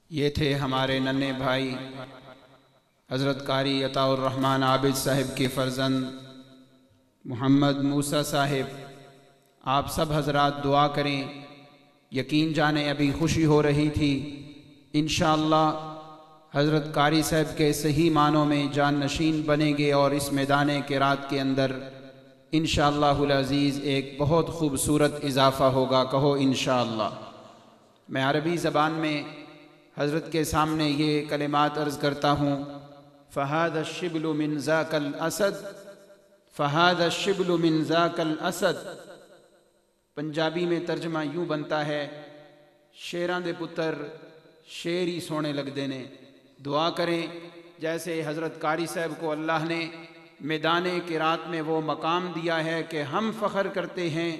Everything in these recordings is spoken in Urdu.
یہ تھے ہمارے ننھے بھائی حضرت قاری عطاء الرحمن عابد صاحب کے فرزند محمد موسیٰ صاحب۔ آپ سب حضرات دعا کریں، یقین جانیں ابھی خوشی ہو رہی تھی، انشاءاللہ حضرت قاری صاحب کے صحیح معنوں میں جان نشین بنیں گے اور اس میدان قرات کے اندر انشاءاللہ العزیز ایک بہت خوبصورت اضافہ ہوگا، کہو انشاءاللہ۔ میں عربی زبان میں حضرت کے سامنے یہ کلمات عرض کرتا ہوں، فَهَذَا الشِّبْلُ مِنْ ذَاكَ الْأَسَدِ فَهَذَا الشِّبْلُ مِنْ ذَاكَ الْأَسَدِ۔ پنجابی میں ترجمہ یوں بنتا ہے، شیراں دے پتر شیر ہی سونے لگ دینے۔ دعا کریں جیسے حضرت قاری صاحب کو اللہ نے میدان قرات میں وہ مقام دیا ہے کہ ہم فخر کرتے ہیں،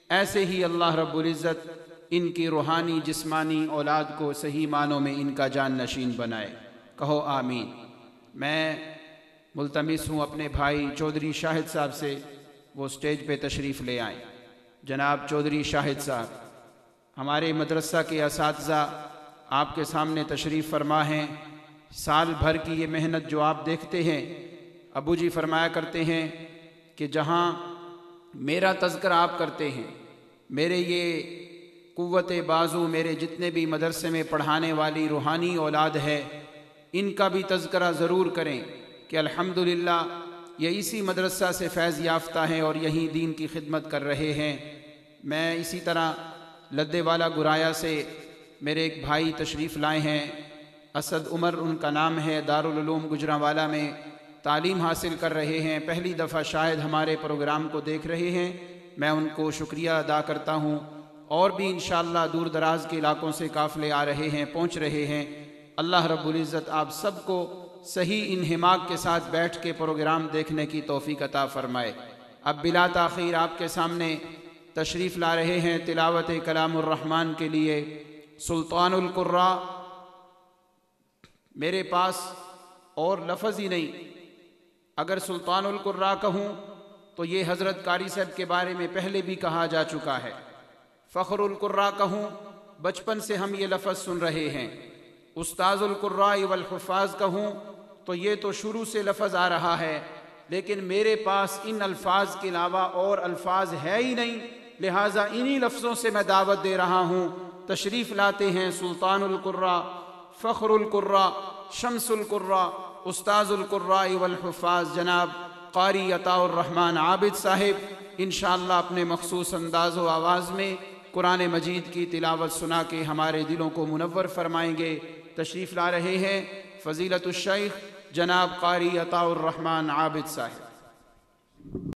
ایسے ہی اللہ رب العزت ان کی روحانی جسمانی اولاد کو صحیح معنوں میں ان کا جان نشین بنائے، کہو آمین۔ میں ملتمس ہوں اپنے بھائی چودھری شاہد صاحب سے وہ سٹیج پہ تشریف لے آئیں۔ جناب چودھری شاہد صاحب ہمارے مدرسہ کے اساتذہ آپ کے سامنے تشریف فرما ہیں۔ سال بھر کی یہ محنت جو آپ دیکھتے ہیں، ابو جی فرمایا کرتے ہیں کہ جہاں میرا تذکرہ آپ کرتے ہیں، میرے یہ قوت بازو میرے جتنے بھی مدرسے میں پڑھانے والی روحانی اولاد ہے، ان کا بھی تذکرہ ضرور کریں کہ الحمدللہ یہ اسی مدرسہ سے فیض یافتہ ہیں اور یہی دین کی خدمت کر رہے ہیں۔ میں اسی طرح لدے والا گرایا سے میرے ایک بھائی تشریف لائے ہیں، اسد عمر ان کا نام ہے، دارالعلوم گجرانوالہ میں تعلیم حاصل کر رہے ہیں، پہلی دفعہ شاید ہمارے پروگرام کو دیکھ رہے ہیں، میں ان کو شکریہ ادا کرتا ہوں۔ اور بھی انشاءاللہ دور دراز کے علاقوں سے قافلے آ رہے ہیں، پہنچ رہے ہیں۔ اللہ رب العزت آپ سب کو صحیح انہماک کے ساتھ بیٹھ کے پروگرام دیکھنے کی توفیق عطا فرمائے۔ اب بلا تاخیر آپ کے سامنے تشریف لا رہے ہیں تلاوت کلام الرحمن کے لیے سلطان القراء۔ میرے پاس اور لفظ ہی نہیں، اگر سلطان القراء کہوں تو یہ حضرت قاری صاحب کے بارے میں پہلے بھی کہا جا چکا ہے۔ فخر القراء کہوں، بچپن سے ہم یہ لفظ سن رہے ہیں۔ استاذ القراء والحفاظ کہوں تو یہ تو شروع سے لفظ آ رہا ہے، لیکن میرے پاس ان الفاظ کے علاوہ اور الفاظ ہے ہی نہیں، لہٰذا انہی لفظوں سے میں دعوت دے رہا ہوں۔ تشریف لاتے ہیں سلطان القراء، فخر القراء، شمس القراء، استاذ القراء والحفاظ جناب قاری عطاء الرحمن عابد صاحب، انشاءاللہ اپنے مخصوص انداز و آواز میں قرآن مجید کی تلاوت سنا کے ہمارے دلوں کو منور فرمائیں گے۔ تشریف لا رہے ہیں فضیلت الشیخ جناب قاری عطاء الرحمن عابد صاحب۔